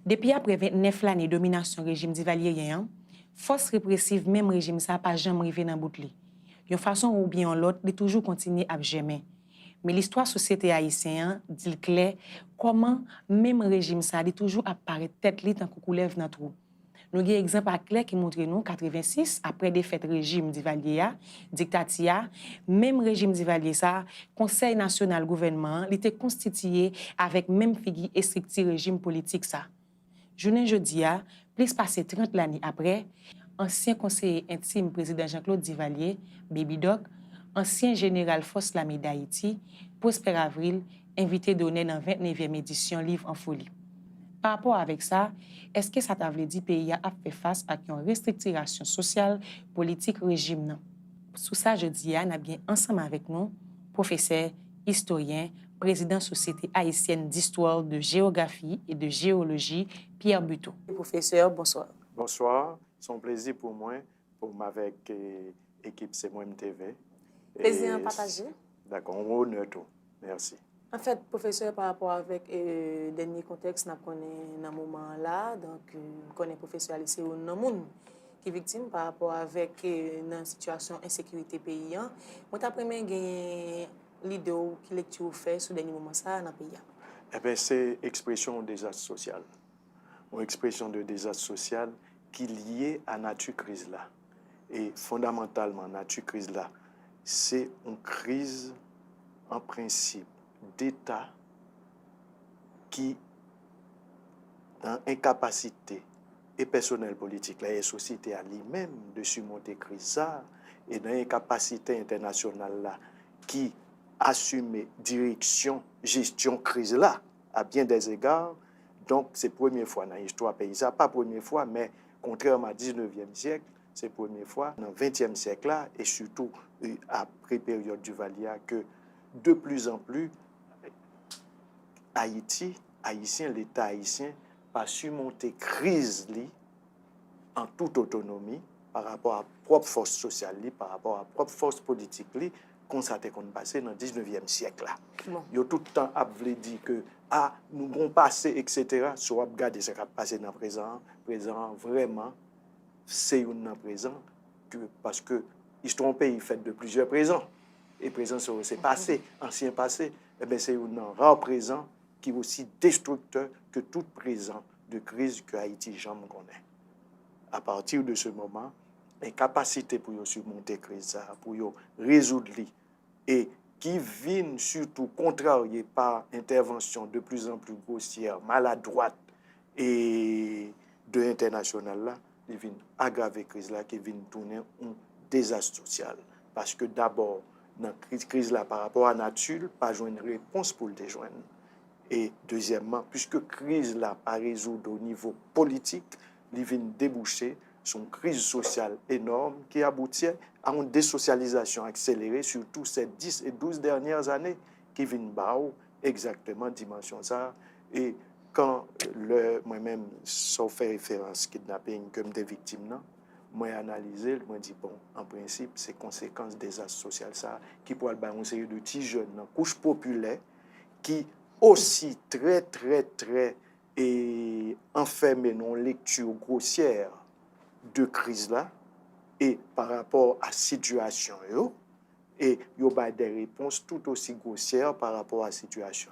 Depuis après 29 l'année domination régime d'Ivalierien, force répressive même régime ça pas jamais arrivé dans bout de li. Une façon ou bien l'autre, il toujours continuer à jamais. Mais l'histoire société haïtienne dit clair comment même régime ça il toujours apparaît tête li tant qu'on lève dans trou. Nous avons un exemple clair qui montre nous 86 après défaite régime d'Ivalier, dictatia, même régime d'Ivalier ça, Conseil national gouvernement, il était constitué avec même figure et structure régime politique ça. Journée jeudi plus passé 30 l'année après, ancien conseiller intime président Jean-Claude Duvalier, Baby Doc, ancien général Force Lamé d'Haïti, Prosper Avril, invité d'honneur dans 29e édition Livre en folie. Par rapport avec ça, est-ce que ça t'a dit que le pays a fait face à une restructuration sociale, politique, régime? Non? Sous ça, je dis, nous avons bien ensemble avec nous, professeur, historien, président Société haïtienne d'histoire, de géographie et de géologie, Pierre Buteau. Professeur, bonsoir. Bonsoir, c'est un plaisir pour moi, avec l'équipe CMOM TV. Plaisir à partager. D'accord, on honneur tout. Merci. En fait, professeur, par rapport avec le dernier contexte, nous connaissons dans ce moment-là, donc nous connaissons professeur lycée ou non monde qui est victime par rapport avec la situation insécurité pays. Moi, t'as premier gagné l'idée qui lecture fait sur dernier moment ça dans le pays. Eh bien, c'est expression de désastre social. Une expression de désastre social qui est liée à la nature crise là. Et fondamentalement, la nature crise là, c'est une crise en principe d'État qui, dans incapacité et personnel politique, la société à lui-même de surmonter la crise ça, et dans incapacité internationale là, qui assume direction, gestion crise là, à bien des égards. Donc, c'est la première fois dans l'histoire du pays. Ça, pas la première fois, mais contrairement au 19e siècle, c'est la première fois dans le 20e siècle là, et surtout après la période du Valia, que de plus en plus, l'État haïtien, pas surmonter la crise en toute autonomie par rapport à la propre force sociale, par rapport à la propre force politique, constaté qu'on passé dans le 19e siècle. Bon. Il y a tout le temps dit que nous avons passé, etc. Soit regarder ce qui a passé dans le présent. Vraiment, c'est un présent parce que l'histoire du pays est faite de plusieurs présents. Et présent, c'est passé, ancien passé. Eh bien, c'est un rare présent qui est aussi destructeur que tout présent de crise que Haïti jamais connaît. À partir de ce moment, incapacité pour surmonter la crise, pour résoudre et qui viennent surtout contrariés par intervention de plus en plus grossière, maladroite et de l'international là, ils viennent aggraver la crise là, qui viennent tourner un désastre social. Parce que d'abord, dans la crise là, par rapport à la nature, pas une réponse pour le déjoindre. Et deuxièmement, puisque la crise là, pas résoudre au niveau politique, ils viennent déboucher sur une crise sociale énorme qui aboutit à une désocialisation accélérée, surtout ces 10 et 12 dernières années, qui viennent bas exactement dimension ça. Et quand moi-même, sans faire référence au kidnapping comme des victimes, moi analysé, moi dit bon, en principe, c'est conséquences des désastres sociaux ça, qui pourraient avoir une série de petits jeunes, couches populaires, qui aussi très et enfermés dans une lecture grossière de crise là et par rapport à la situation et il y a des réponses tout aussi grossières par rapport à la situation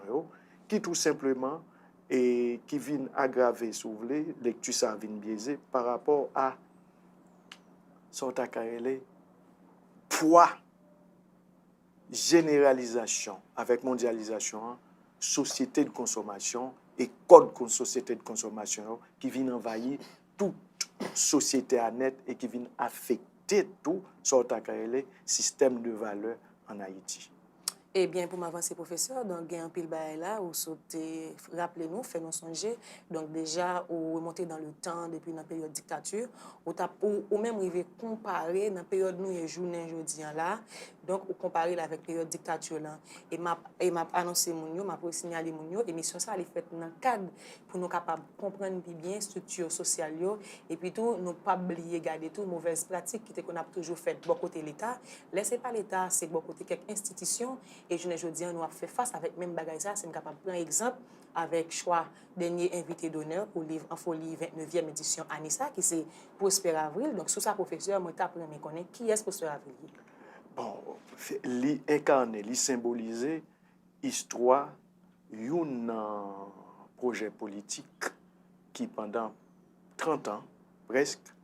qui tout simplement et qui viennent aggraver si vous voulez lecture ça vient biaisé par rapport à son poids généralisation avec mondialisation société de consommation et code de société de consommation qui viennent envahir toute société à net et qui viennent affecter tout le système de valeurs en Haïti. Eh bien, pour m'avancer, professeur, donc, il y a un pile là, où sautez, rappelez-nous, faites-nous songer. Donc, déjà, ou remonter dans le temps, depuis la période de dictature, ou même arriver comparer dans la période nous et journée jeudi là, donc, ou comparer avec la période de dictature là. Et m'a annoncé m'a signalé émission ça, elle est faite dans le cadre pour nous capables de comprendre bien structure sociale, et puis tout, nous pas oublier, garder tout, mauvaises pratiques qu'on a toujours faites, bon côté l'État. Laissez pas l'État, c'est bon côté quelques institutions. Et je dis, nous avons fait face avec même bagaille ça, c'est capable de prendre exemple avec choix dernier invité d'honneur pour livre en folie 29e édition Anissa, qui c'est Prosper Avril. Donc, sous sa professeur, moi, t'apprends à connaître qui est Prosper Avril. Bon, li incarner, li symboliser histoire d'un projet politique qui pendant 30 ans presque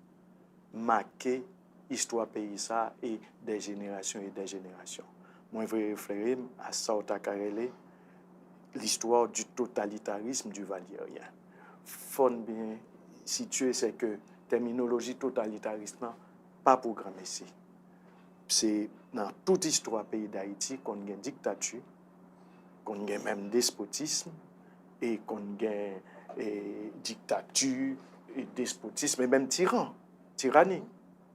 marqué l'histoire pays ça et des générations et des générations. Moi je référer à ça l'histoire du totalitarisme du valérien. Faut bien situer c'est que terminologie totalitariste non pas programmée ici. C'est dans toute histoire pays d'Haïti qu'on a une dictature, qu'on a même despotisme et qu'on a dictature, et despotisme et même tyrannie.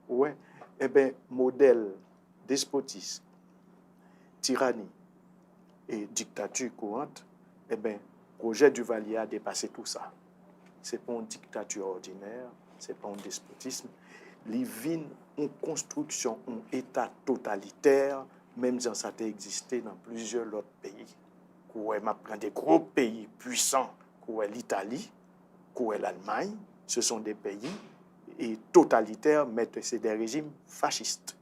Ouais. Eh bien, modèle despotisme, tyrannie et dictature courante, eh bien, projet du Valier a dépassé tout ça. Ce n'est pas une dictature ordinaire, ce n'est pas un despotisme. Les vignes ont construction, un état totalitaire, même si ça a existé dans plusieurs autres pays. Dans des gros pays puissants, comme l'Italie, comme l'Allemagne, ce sont des pays et totalitaires, mais c'est des régimes fascistes.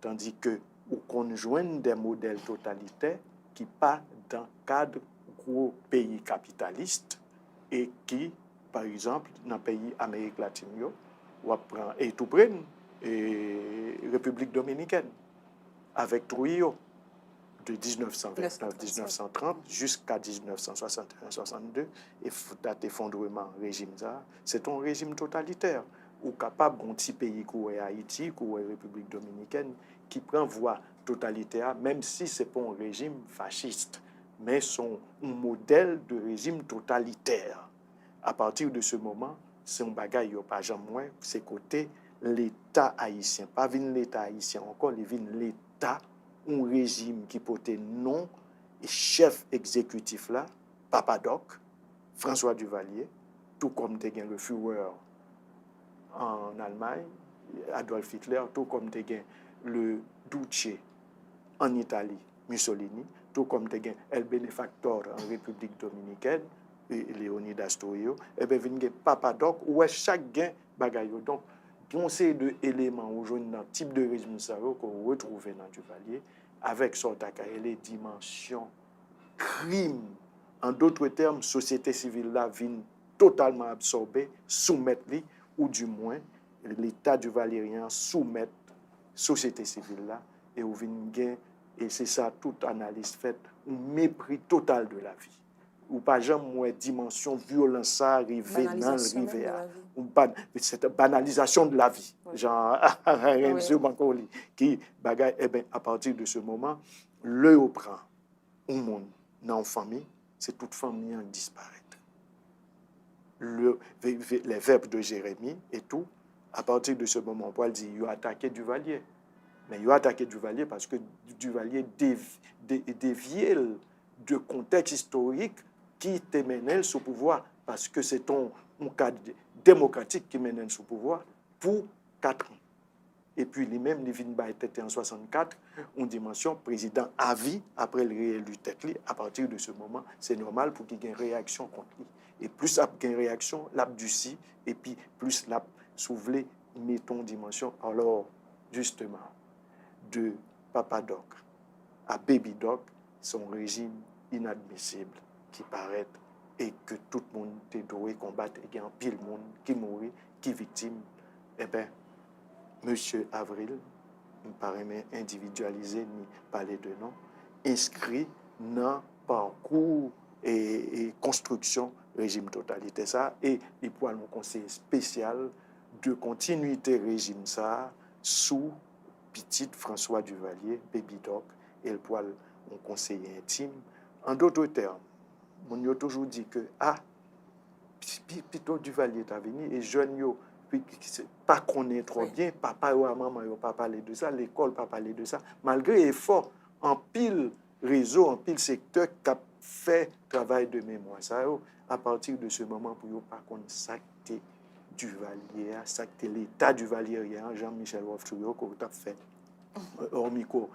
Tandis que ou conjoint des modèles totalitaires qui pas dans le cadre gros pays capitalistes et qui, par exemple, dans les pays d'Amérique latine, et tout près, et République dominicaine, avec Trujillo, de 1929-1930 jusqu'à 1961-62, et date effondrement régime ça, c'est un régime totalitaire, ou capable d'un petit pays comme Haïti, comme République dominicaine, qui prend voie totalitaire, même si ce n'est pas un régime fasciste, mais son un modèle de régime totalitaire. À partir de ce moment, c'est un bagage qui n'a pas jamais moins, c'est côté l'État haïtien, pas l'État haïtien, encore l'État, un régime qui portait nom et chef exécutif là, Papadoc, François Duvalier, tout comme le Führer en Allemagne, Adolf Hitler, tout comme le Duce en Italie, Mussolini, tout comme El Benefactor en République dominicaine, Léonidas Trujillo, et bien il y a Papadoc, où chaque gain bagaille. Donc, on sait de éléments aujourd'hui dans le type de régime qu'on retrouve dans Duvalier, avec les dimensions crime. En d'autres termes, société civile là vient totalement absorbée, soumettre, ou du moins, l'État du Valérien soumettre société civile là, et c'est ça, toute analyse faite, un mépris total de la vie. Ou pas jamais dimension violence arrivée dans le rivière. Cette banalisation de la vie. Oui. Genre, Renzo Mancoli, qui bagaille, eh bien, à partir de ce moment, le prend un monde dans une famille, c'est toute famille qui disparaît. Les verbes de Jérémie et tout, à partir de ce moment, Paul dit, il a attaqué Duvalier. Mais il a attaqué Duvalier parce que Duvalier déviait de contexte historique qui te mène sous pouvoir, parce que c'est un cadre démocratique qui mène sous pouvoir pour 4 ans. Et puis lui-même, il vient était en 64, une dimension président à vie après le réélu tête. À partir de ce moment, c'est normal pour qu'il y ait une réaction contre lui. Et plus il y a une réaction, l'abducie, et puis plus l'a soulevé, mettons dimension. Alors, justement, de Papadoc à Baby Doc, son régime inadmissible qui paraît et que tout le monde est doué combattre et qu'il y a un pile monde qui mourit, qui victime. Eh bien, Monsieur Avril, me paraît individualisé ni parler de nom, inscrit dans parcours et construction régime totalitaire ça et il pourra nous conseiller spécial de continuité régime ça sous petite François Duvalier, Baby Doc, et le poil mon conseiller intime. En d'autres termes, on a toujours dit que plutôt Duvalier est venu et jeune yo pas connaît trop bien, papa ou maman yo pas parler de ça, l'école pas parler de ça, malgré effort en pile réseau, en pile secteur qui a fait travail de mémoire ça à partir de ce moment pour yo pas connaître ça Duvalier, ça l'état Duvalier, Jean-Michel Wolf-Touyo qu'on a fait hors micro,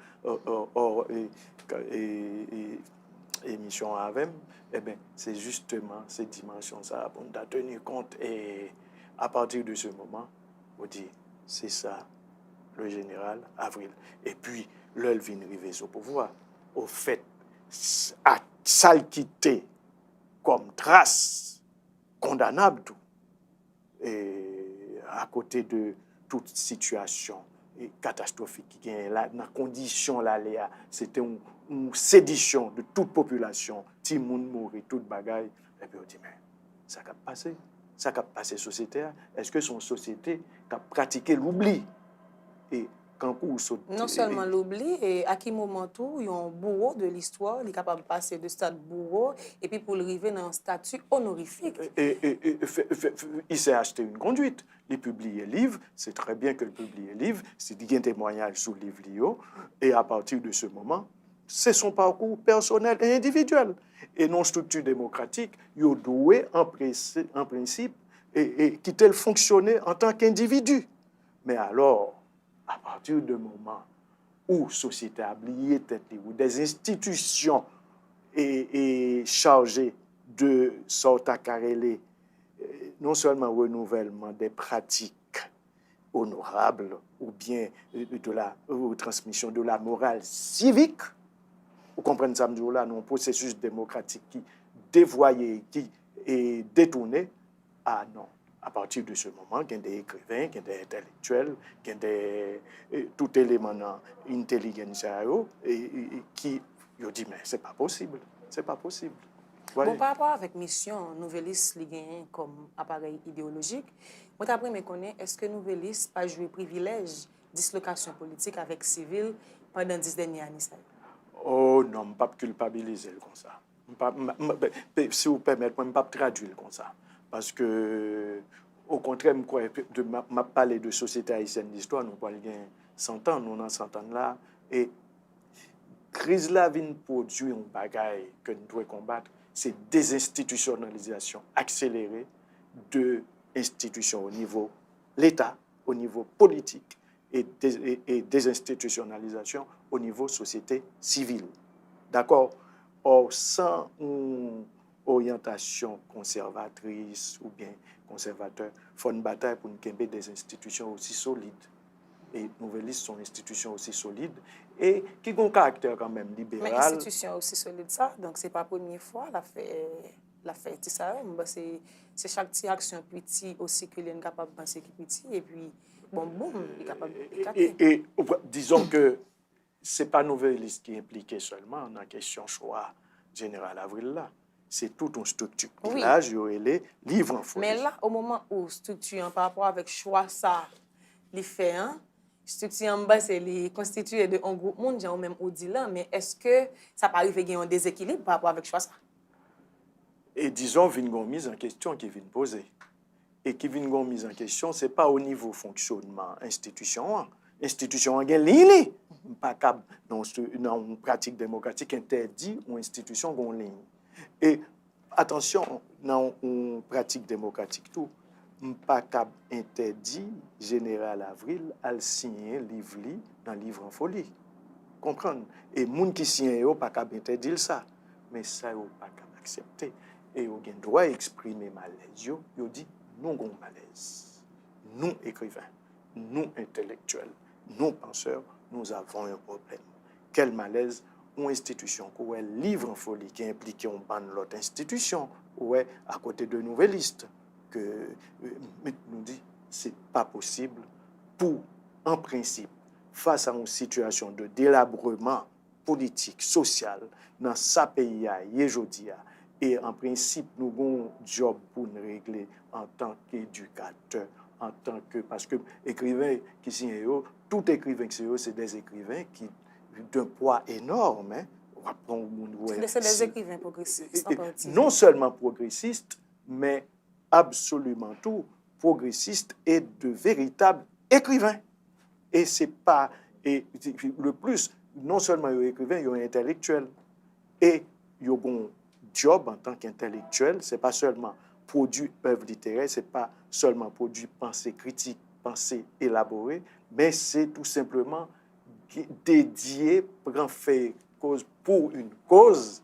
émission avec, eh bien, c'est justement ces dimensions-là qu'on a tenu compte. Et à partir de ce moment, on dit, c'est ça, le général Avril. Et puis, l'œil vient arriver au pouvoir. Au fait, à ça le quitter comme trace condamnable, tout. Et à côté de toute situation catastrophique qui est là, dans la condition là, c'était une sédition de toute population, tout le monde mourit, toute bagaille. Et puis on dit, mais ça a passé. Ça a passé société. Est-ce que son société a pratiqué l'oubli? Et quand non seulement l'oubli, et à quel moment tout, il y a un bourreau de l'histoire, il est capable de passer de stade bourreau, et puis pour le arriver dans un statut honorifique. Il s'est acheté une conduite. Il publie un livre, c'est très bien que le publie un livre, c'est un témoignage sur le livre, et à partir de ce moment, c'est son parcours personnel et individuel. Et non structure démocratique, il doit en principe et quitter le fonctionner en tant qu'individu. Mais alors, à partir du moment où société a oublié tête, où des institutions est chargées de sorte à carreler non seulement renouvellement des pratiques honorables ou bien de la transmission de la morale civique, vous comprenez ça, là, un processus démocratique qui dévoyé, qui est détourné, ah non. À partir de ce moment, il y a des écrivains, il y a des intellectuels, il y a des tout élément d'intelligence qui ont dit mais c'est pas possible, c'est pas possible. Bon, par rapport avec mission Nouvelliste li comme appareil idéologique, moi d'après me connais, est-ce que Nouvelliste pas joué privilège dislocation politique avec civil pendant 10 dernières années? Oh non, je ne peux pas culpabiliser comme ça. Si vous permettez, je ne peux pas traduire comme ça. Parce que, au contraire, je parler de société haïtienne d'histoire, nous parlons de 100 ans, nous avons 100 ans là. Et la crise là vient produire un bagage que nous devons combattre, c'est désinstitutionnalisation accélérée de institutions au niveau de l'État, au niveau politique, et désinstitutionnalisation au niveau société civile. D'accord? Or, sans une orientation conservatrice ou bien conservateur, il faut une bataille pour nous avoir des institutions aussi solides. Et Nouvelliste sont institutions aussi solides et qui ont un caractère quand même libéral. Mais institution aussi solide ça, donc c'est pas la première fois la fait ça, c'est chaque petite action petit aussi que l'on est capable de penser qui petit et puis bon il est capable et disons que c'est pas Nouvelliste qui est impliqué seulement dans la question choix général Avril là. C'est toute une structure. Oui. Là, j'aurais les livres en folie. Mais là, au moment où structure par rapport avec choix ça, les fait structure en bas, c'est constitué de un groupe monde, ou même au là, mais est-ce que ça peut arriver qu'il y ait un déséquilibre par rapport avec choix ça? Et disons, vient mise en question qui vient poser. Et qui vient mise en question, ce n'est pas au niveau fonctionnement institution. Institution a ligne, pas capable dans une pratique démocratique interdit ou institution gon ligne. Et attention, dans une pratique démocratique tout, pas capable interdit général Avril à signer livre dans livre en folie. Comprendre? Et moun qui signe pas capable interdire ça, mais ça yo pas capable accepter. Et yo gen droit exprimer malaise yo dit nous gon malaise. Nous écrivains, nous intellectuels, nous penseurs, nous avons un problème. Quel malaise? Une institution qui est livre en folie qui implique une ban l'autre institution ou à côté de Nouvelliste que nous dit c'est pas possible pour en principe face à une situation de délabrement politique social dans sa pays aujourd'hui et en principe nous avons un job pour nous régler en tant qu'éducateur en tant que parce que écrivain qui signe tout écrivain qui c'est des écrivains qui d'un poids énorme. C'est des écrivains progressistes. Non seulement progressistes, mais absolument tout progressistes et de véritables écrivains. Et c'est pas et le plus, non seulement les écrivains, ils sont intellectuels. Et ils ont un job en tant qu'intellectuel, c'est pas seulement produire œuvre littéraire, c'est pas seulement produire pensée critique, pensée élaborée, mais c'est tout simplement dédié, prend fait cause pour une cause,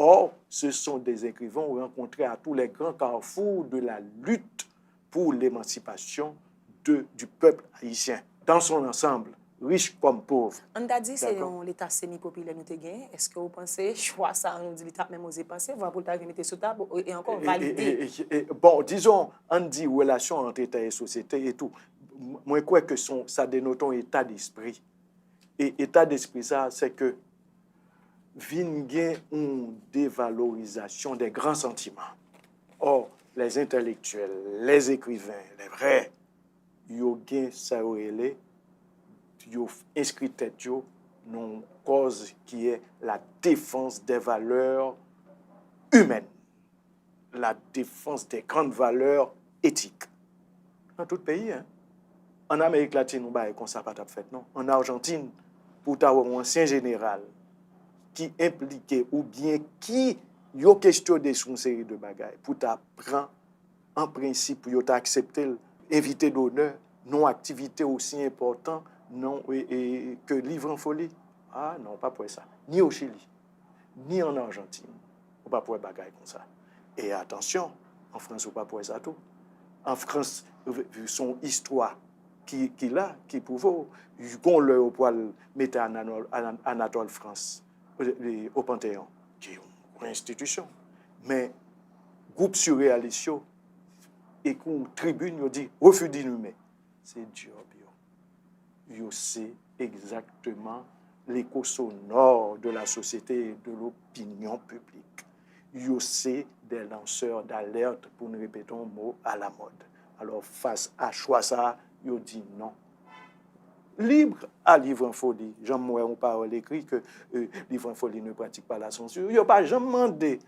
Or, ce sont des écrivains rencontrés à tous les grands carrefours de la lutte pour l'émancipation du peuple haïtien, dans son ensemble, riche comme pauvre. On t'a dit c'est l'état semi-populaire nous te gagné. Est-ce que vous pensez, choix ça, on dit l'état même osé penser, voir pour t'arriver mettre sur table et encore valider? Bon, disons, on dit relation entre État et société et tout. Moi, je crois que ça dénote un état d'esprit. Et état d'esprit, ça, c'est que vient une dévalorisation des grands sentiments. Or, les intellectuels, les écrivains, les vrais, ils ont ça ils ont inscrit tête dans une cause qui est la défense des valeurs humaines, la défense des grandes valeurs éthiques. Dans tout pays, hein. En Amérique latine, on ne comme ça pas fait, non. En Argentine, pour avoir un ancien général qui impliquait ou bien qui a questionné sur une série de bagages, pour t'apprendre en principe, pour t'accepter l'invité d'honneur, non activité aussi importante non, que livre en folie. Ah non, pas pour ça. Ni au Chili, ni en Argentine, on ne peut pas pour bagages comme ça. Et attention, en France, on ne peut pas pour ça tout. En France, son histoire qui pouvait, qu'on le poil mettre Anatole France au Panthéon, qui est une institution. Mais groupe surréaliste et qu'on tribune, il dit refus d'inhumer. C'est dur. Yo c'est exactement l'écho sonore de la société et de l'opinion publique. Yo c'est des lanceurs d'alerte, pour ne répéter un mot, à la mode. Alors, face à choix ça, yo dit non. Libre à Livre en folie. Jean-Mouet, on parle écrit que Livre en folie ne pratique pas la censure. Il n'y a pas jamais demandé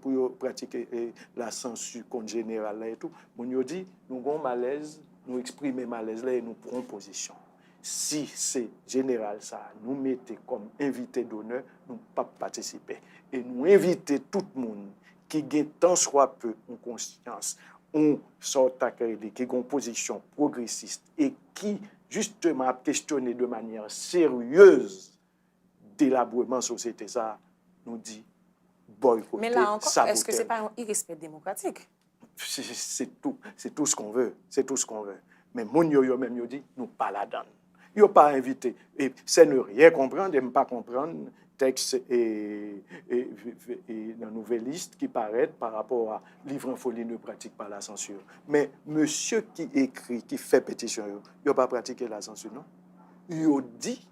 pour pratiquer la censure contre général et tout. On nous dit, nous avons malaise, nous exprimons malaise là et nous prenons position. Si c'est général ça, nous mettons comme invité d'honneur, nous ne pouvons pas participer. Et nous invitons tout le monde qui gagne tant soit peu en conscience, on sort à qui a une position progressiste et qui justement a questionné de manière sérieuse d'élaboration de la société, ça nous dit boycotter. Mais là encore, saboter. est-ce que ce n'est pas un irrespect démocratique? C'est tout ce qu'on veut. C'est tout ce qu'on veut. Mais mon yo même yo dit, nous pas la donne. Yo pas invité. Et c'est ne rien comprendre, et ne pas comprendre texte et la nouvelle liste qui paraît par rapport à Livre en folie ne pratique pas la censure. Mais monsieur qui écrit, qui fait pétition, il n'a pas pratiqué la censure, non? Il dit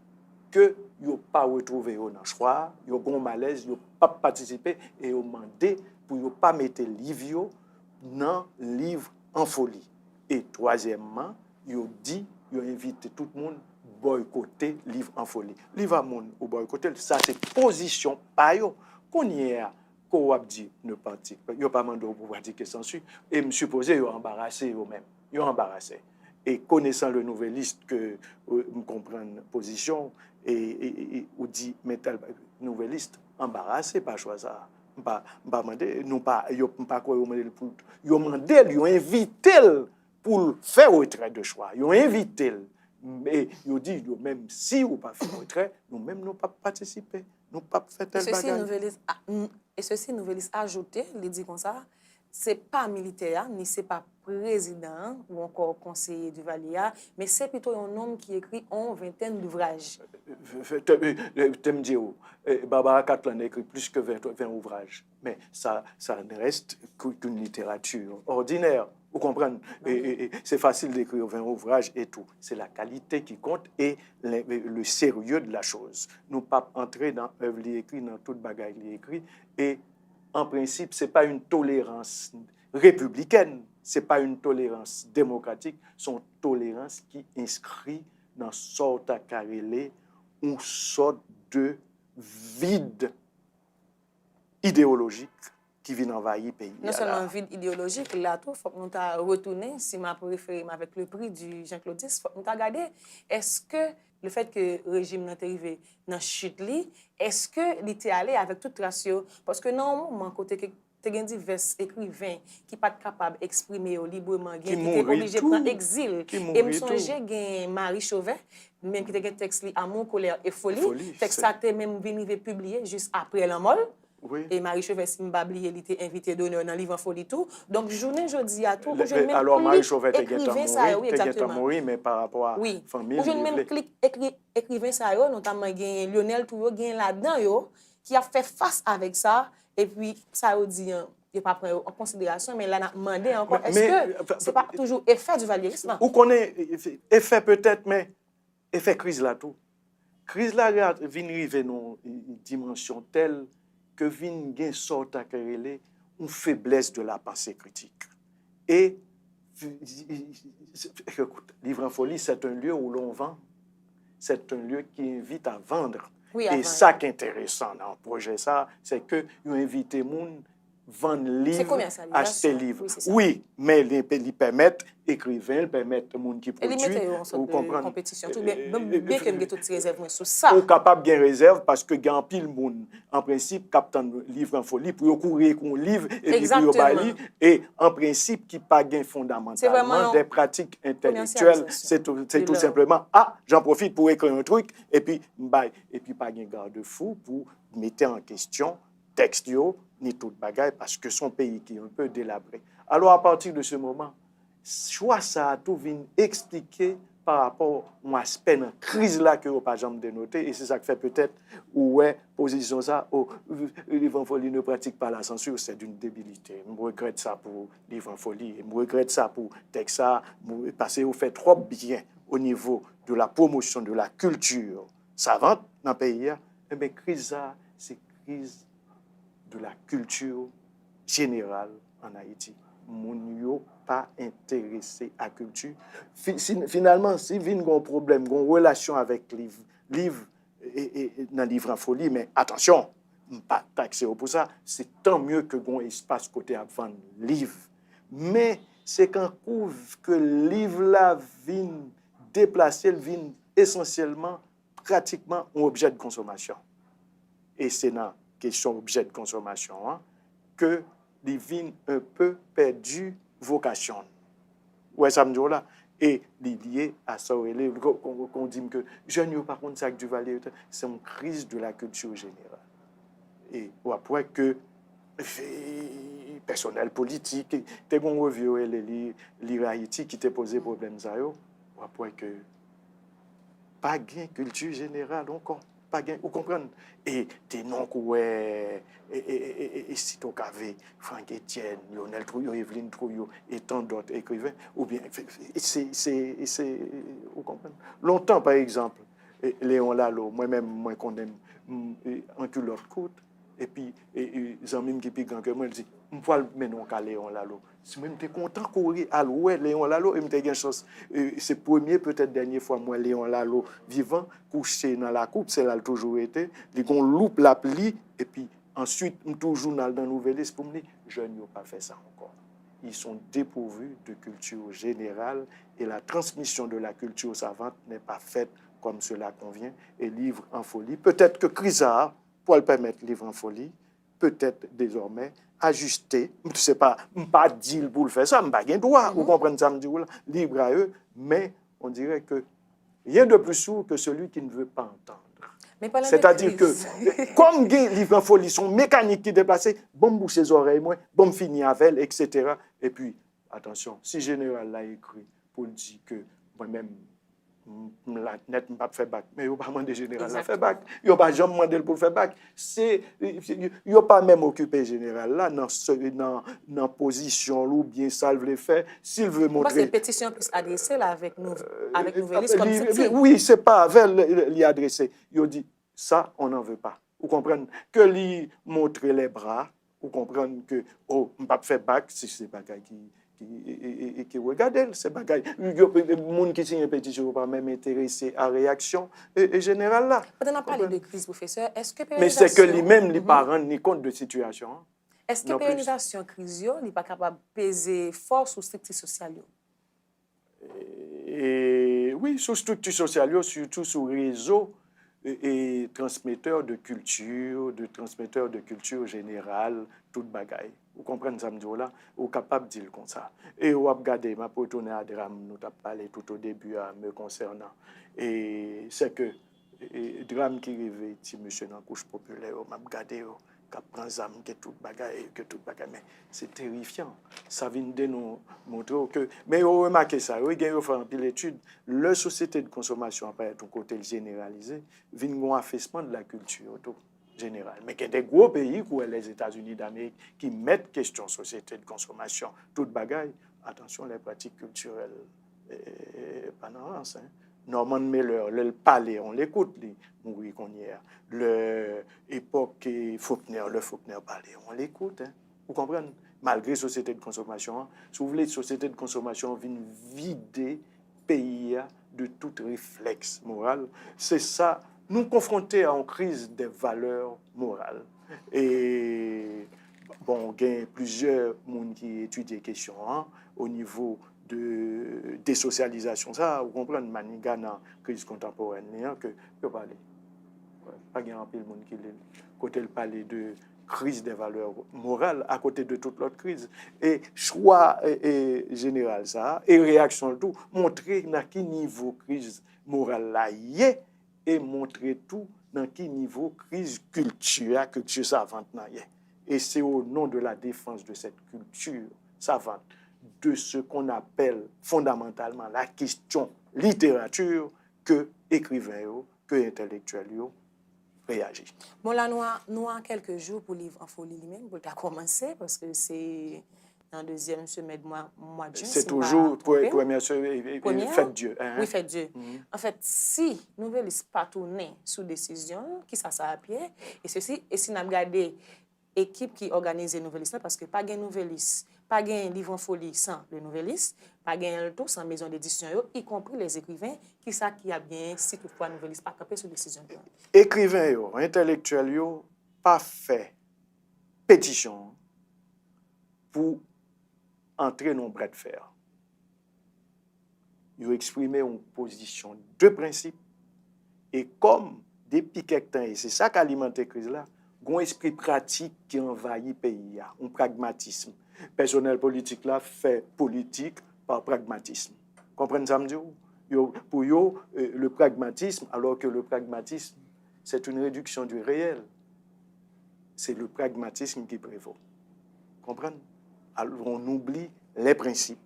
que il n'a pas retrouvé dans le choix, il a un malaise, il n'a pas participé et il a demandé pour ne pas mettre livre dans Livre en folie. Et troisièmement, il a dit, il a invité tout le monde boycotter Livre en folie. Livre à monde ou boycotter, ça c'est position pas yo. Qu'on y a qu'on a dit ne pratique pas. Il a pas demandé pour pratiquer censure et me supposé il embarrassé eux-mêmes. Il embarrassé. Et connaissant le nouvelliste que me comprendre position et ou dit metal nouvelliste embarrassé par choix ça. Pas demander non pas yo pas quoi pour yo mandé yo invité pour faire retrait de choix. Yo invité mais yo dit yo même si ou pas faire retrait, nous même nous pas participer, nous pas faire tel bagage. Et ceci nouvelliste ajouté, il dit comme ça, c'est pas militaire ni c'est pas président ou encore conseiller du Valia, mais c'est plutôt un homme qui écrit une vingtaine d'ouvrages. T'aimes dire, Barbara Catlan a écrit plus que 20 ouvrages, mais ça ne reste qu'une littérature ordinaire. Vous comprenez? C'est facile d'écrire 20 ouvrages et tout. C'est la qualité qui compte et le sérieux de la chose. Nous pas entrer dans l'œuvre écrite, dans toute bagaille écrite. Et en principe, ce n'est pas une tolérance républicaine, ce n'est pas une tolérance démocratique, c'est une tolérance qui inscrit dans sorte à carrelé une sorte de vide idéologique qui vient envahir le pays. Non seulement un vide idéologique, là, il faut que nous retourner, si ma préférée avec le prix du Jean-Claude X, il faut que nous regarder, est-ce que le fait que le régime n'est arrivé dans la chute, est-ce que était allé avec toute ratio? Parce que normalement, côté que tu as divers écrivains qui ne sont pas capables d'exprimer librement, qui étaient obligés de prendre exil. Et je songe que Marie Chauvet, même qui a un texte Amour, colère et folie, texte ça a même venu publié juste après la mort. Oui. Et Marie Chauvet, si je elle était invitée d'honneur dans le livre en folie tout. Donc, journée, je dis à tout, Alors, Marie Chauvet était écrivain ça, oui, exactement. mort, mais par rapport à oui. famille, Ou je même clique écrivain ça, notamment Lionel Touyo, là-dedans, qui a fait face avec ça. Et puis, ça dit, il n'est pas pris en considération, mais là, on a demandé encore, est-ce que ce n'est pas toujours effet du valierisme? Ou qu'on est effet peut-être, mais effet crise là tout. Crise là vient arriver dans une dimension telle que vient gain sorte à créer une faiblesse de la pensée critique. Et écoute, Livre en folie, c'est un lieu où l'on vend. C'est un lieu qui invite à vendre. Oui, et ça qui est intéressant dans le projet, ça, c'est que vous invitez les gens vendre livres, acheter livres. Oui, mais ils permettent écrivains, ils permettent les gens qui produisent. Ils mettent en sorte de compétition. Bien que nous toutes ces réserves sur ça. Ou capable de réserve parce que il pile monde en principe captant livre en folie pour courir qu'on livre et puis pour bali et en principe qui pas gain fondamentalement des pratiques intellectuelles, c'est tout simplement j'en profite pour écrire un truc et puis pas gain garde-fou pour mettre en question texte ni toute bagaille parce que son pays qui est un peu délabré. Alors à partir de ce moment, choix ça a tout vient expliquer par rapport à l'aspect de la crise là que vous pas jamais dénoté et c'est ça qui fait peut-être ouais position ça Livre en folie ne pratique pas la censure, c'est d'une débilité. Je regrette ça pour Livre en folie, je regrette ça pour Texas parce que vous fait trop bien au niveau de la promotion de la culture savante dans le pays. Mais crise ça, c'est crise de la culture générale en Haïti. Moun yo pas intéressé à la culture. Finalement, si vient un problème, une relation avec livre et dans livre en folie, mais attention, pas taxé pour ça, c'est tant mieux que un espace côté à vendre livre. Mais c'est quand que livre là vient déplacer, vient essentiellement pratiquement un objet de consommation. Et c'est dans question objet de consommation que les vignes un peu perdu vocation. Ouais, ça me dit là. Et lié à ça, qu'on dit que jeunes, par contre, ça du Valais, c'est une crise de la culture générale. Et après que personnel politique, t'es bon revue l'Haïti qui t'a posé problème ça après que pas gain culture générale encore. Pas gain, vous comprenez? Et des noms et Sito Kavé, Franck Etienne, Lionel Trouillot, Evelyne Trouillot et tant d'autres écrivains, ou bien, vous comprenez? Longtemps, par exemple, Léon Lalo, moi-même, moi condamne en culotte courte, et puis, les amis qui piquent que moi, je dis, je ne vais pas à Léon Lalo. Si je suis content de courir à Léon Lalo, et je me chance. C'est premier, peut-être dernière fois, moi, Léon Lalo, vivant, couché dans la coupe, c'est là toujours été. Ils ont loupé la pli, et puis ensuite, toujours dans la nouvelle pour me dire, je n'ai pas fait ça encore. Ils sont dépourvus de culture générale, et la transmission de la culture savante n'est pas faite comme cela convient, et livre en folie. Peut-être que Crisard, pour le permettre livre en folie, peut-être désormais ajuster, je ne sais pas dire pour le faire ça, je n'ai pas droit, vous comprenez ça, libre à eux, mais on dirait que rien de plus sourd que celui qui ne veut pas entendre. C'est-à-dire que, comme les livres en folie sont mécaniques qui déplacent, bon bouche ses oreilles, bon finir avec elle, etc. Et puis, attention, si général l'a écrit pour dire que moi-même, la net m'a pas fait bac mais yo pas demandé général la fait bac yo pas jamais demandé pour faire bac c'est yo pas même occupé général là dans position ou bien ça veut faire s'il veut montrer c'est une pétition plus adressée là avec nous avec Nouvelliste comme ça oui c'est pas avec lui adressé yo dit ça on n'en veut pas vous comprenez que lui montrer les bras vous comprenez que m'a pas fait bac si c'est bagaille qui regardent ces bagages. Les gens qui signent une pétition ne sont pas même intéressés à la réaction générale là. On a parlé de crise, professeur. Est-ce que mais c'est que lui-même, les parents, ni compte de situation. Est-ce que la pérennisation crise n'est pas capable de peser fort sur la structure sociale? Oui, sur la structure sociale, surtout sur le réseau et transmetteur de culture générale, toute bagaille. Vous comprenez ça, là? Vous êtes capable de dire comme ça. Et vous regardez, je vais retourner à drame, nous avons parlé tout au début me concernant. Et c'est que drame qui arrive, si monsieur dans la couche populaire, je vais regarder, prend zam, que tout bagaille, mais c'est terrifiant. Ça vient de nous montrer que, mais vous remarquez ça, vous avez fait un pile d'études, la société de consommation, après ton côté généralisé, vient un affaissement de la culture tout générale. Mais il y a des gros pays, comme les États-Unis d'Amérique, qui mettent question société de consommation, toute bagaille. Attention, les pratiques culturelles, pas dans hein. Norman Mailer, le palais, on l'écoute, mourir qu'on y est. L'époque Faulkner, le Faulkner palais, on l'écoute. Hein. Vous comprenez? Malgré société de consommation, si vous voulez, société de consommation vient vider pays de tout réflexe moral. C'est ça, nous confronter à une crise des valeurs morales. Et bon, il y a plusieurs personnes qui étudient les questions hein, au niveau de désocialisation. Ça, vous comprenez, maniga dans la crise contemporaine, que peut parler. Pas grand peu de monde qui côté le parler de crise des valeurs morales à côté de toute l'autre crise. Et choix général ça et réaction tout montrer dans quel niveau crise morale là y est et montrer tout dans quel niveau crise culture savante là y est. Et c'est au nom de la défense de cette culture savante de ce qu'on appelle fondamentalement la question littérature que écrivains, que intellectuels réagissent. Bon, là, nous avons quelques jours pour livre en folie lui-même, pour commencer, parce que c'est dans deuxième semaine mois de juin. C'est toujours première fête Dieu. Hein? Oui, fête Dieu. Mm-hmm. En fait, si nous ne voulons pas tourner sous décision, qui ça à pied, et ceci, et si nous regardons l'équipe qui organise les nouvelistes, parce que pas de nouvelistes, pas de livre en folie sans les nouvelistes, pas de tout sans maison d'édition, y compris les écrivains, qui ça qui a bien, si toutefois nouvelistes, pas camper sous décision. Écrivains, intellectuels, pas fait pétition pour entrer dans le bras de fer. Ils ont exprimé une position de principe. Et comme depuis quelques temps, et c'est ça qui alimente la crise là, il y a un esprit pratique qui envahit le pays, un pragmatisme. Le personnel politique là fait politique par pragmatisme. Vous comprenez ça, me dit? Pour eux, le pragmatisme, alors que le pragmatisme, c'est une réduction du réel. C'est le pragmatisme qui prévaut. Vous comprenez? Alors, on oublie les principes.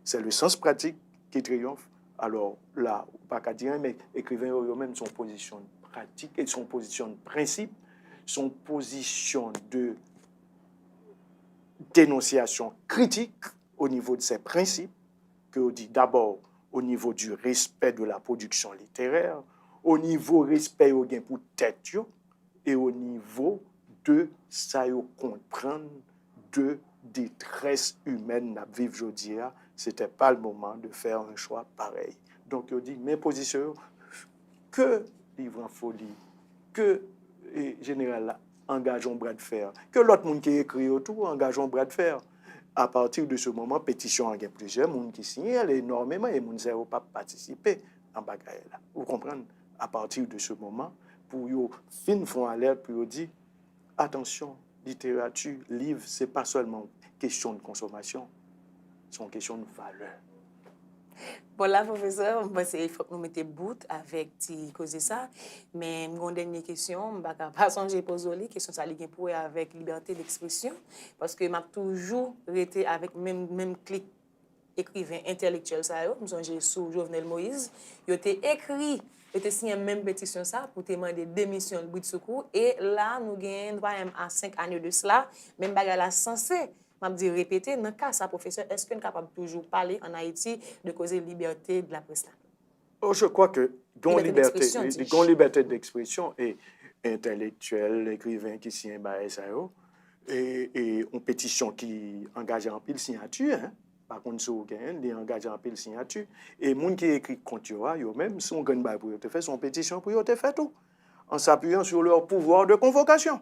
C'est le sens pratique qui triomphe. Alors là, pas qu'à dire, mais écrivains eux-mêmes son position de pratique et son position de principe, son position de dénonciation critique au niveau de ces principes, que on dit d'abord au niveau du respect de la production littéraire, au niveau respect au gain pour tête et au niveau de ça comprendre de détresse humaine à vivre aujourd'hui, c'était pas le moment de faire un choix pareil. Donc, il dit, mes positions, que livre en folie, que général engageons bras de fer, que l'autre monde qui écrit autour, engageons bras de fer. À partir de ce moment, pétition, il y a plusieurs monde qui signent, énormément, et les gens ne pas participer en bagaille là. Vous comprenez? À partir de ce moment, pour eux, fin font alerte, pour eux dire, attention, littérature, livre, c'est pas seulement question de consommation, c'est une question de valeur. Bon, là, professeur, il faut que nous mettions bout avec cause ça. Mais une dernière question, je ne vais pas songer poser la question ça ligue pour avec liberté d'expression. Parce que m'a toujours été avec même clic écrivain intellectuel. Je songe sur Jovenel Moïse. Il a écrit, il a signé même pétition ça pour demander démission de bruit de secours. Et là, nous avons à 5 années de cela, même bagarre censé. Je vais répéter, dans le cas ça, professeur, est-ce qu'on est capable de toujours parler en Haïti de causer liberté de la presse? Oh, je crois que liberté d'expression et intellectuel, écrivain qui signe ça et une pétition qui engage en pile signature. Hein? Par contre, si vous avez engagé en pile signature, et les gens qui écrit contre eux, même si on gagne pour te faire son pétition pour te faire tout, en s'appuyant sur leur pouvoir de convocation.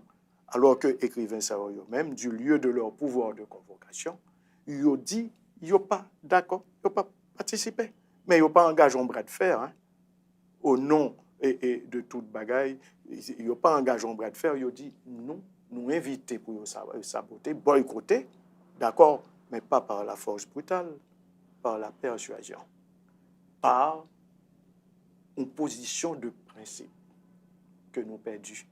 Alors que écrivains ça eux-mêmes, du lieu de leur pouvoir de convocation, ils ont dit, ils n'ont pas d'accord, ils n'ont pas participé. Mais ils n'ont pas engagé un bras de fer. Hein. Au nom de toute bagaille, ils n'ont pas engagé un bras de fer, ils ont dit, nous inviter pour saboter, boycotter, d'accord, mais pas par la force brutale, par la persuasion, par une position de principe que nous perdus.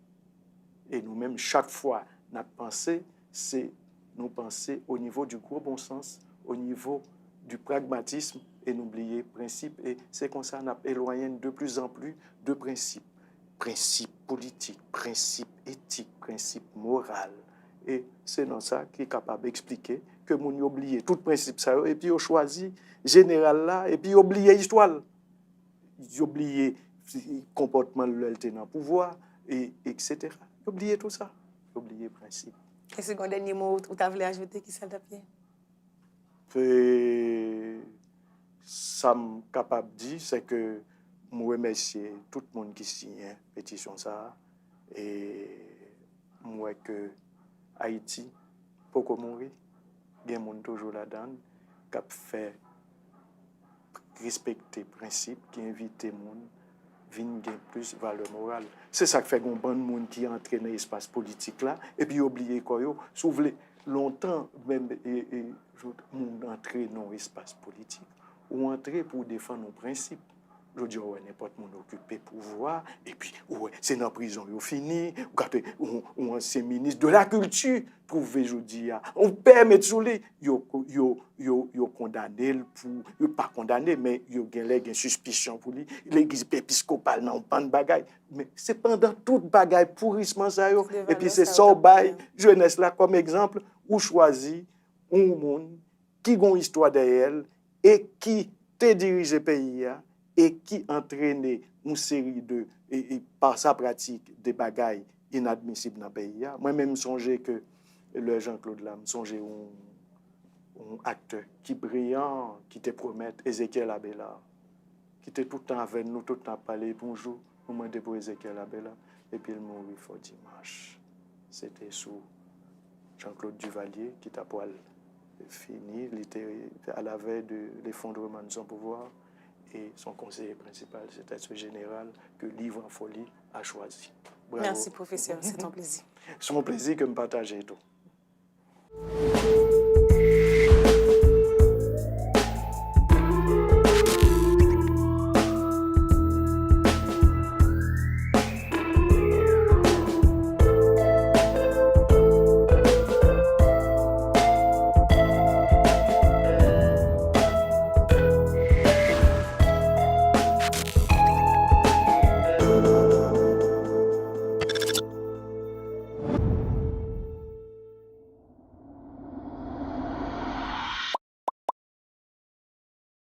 Et nous-mêmes, chaque fois, notre pensée, c'est nous penser au niveau du gros bon sens, au niveau du pragmatisme et n'oublier principe. Et c'est comme ça qu'on a éloigné de plus en plus de principes. Principes politiques, principes éthiques, principes moraux. Et c'est dans ça qui est capable d'expliquer que nous oublié tout principe ça et puis on choisit général là et puis oublié histoire. Ils oublié comportement de l'elté dans le pouvoir et etc. Oublié tout ça. Oublié principe. Est-ce que dernier mot ou tu voulu ajouter qui ça tapé? Ça me capable de dire c'est que je remercie tout le monde qui signe la pétition ça et moi que Haïti pour mourir il y a monde toujours là-dedans qui fait respecter principe qui invite monde vinn gain plus valeur morale. C'est ça qui fait qu'on bon monde qui entre dans l'espace politique là et puis oublier quoi yo souvent longtemps même monde entrer dans l'espace politique ou entrer pour défendre nos principes. Je dis ouais n'importe monde occupé pouvoir et puis ouais c'est dans prison yo fini ou ancien ministre de la culture trouver je dis on permet sous les yo condamné pour yo pas condamné mais yo gen suspicion pour lui l'église épiscopale non pas de bagaille mais c'est pendant toute bagaille pourrissement ça yo et puis c'est ça bail jeunesse là comme exemple ou choisi un monde qui a une histoire derrière elle et qui te dirige pays et qui entraîne une série de et par sa pratique des bagailles inadmissibles dans le pays. Moi-même, songeais que le Jean-Claude Lam, songeais un acteur qui brillant, qui te promet, Ezekiel Abela, qui était tout le temps avec nous, tout le temps parlé, bonjour, nous demandons pour Ezekiel Abela, et puis il mourit fort dimanche. C'était sous Jean-Claude Duvalier, qui t'a poil fini, il était à la veille de l'effondrement de son pouvoir. Et son conseiller principal, c'était ce général que Livre en folie a choisi. Bravo. Merci, professeur. C'est un plaisir. C'est mon plaisir que me partager tout.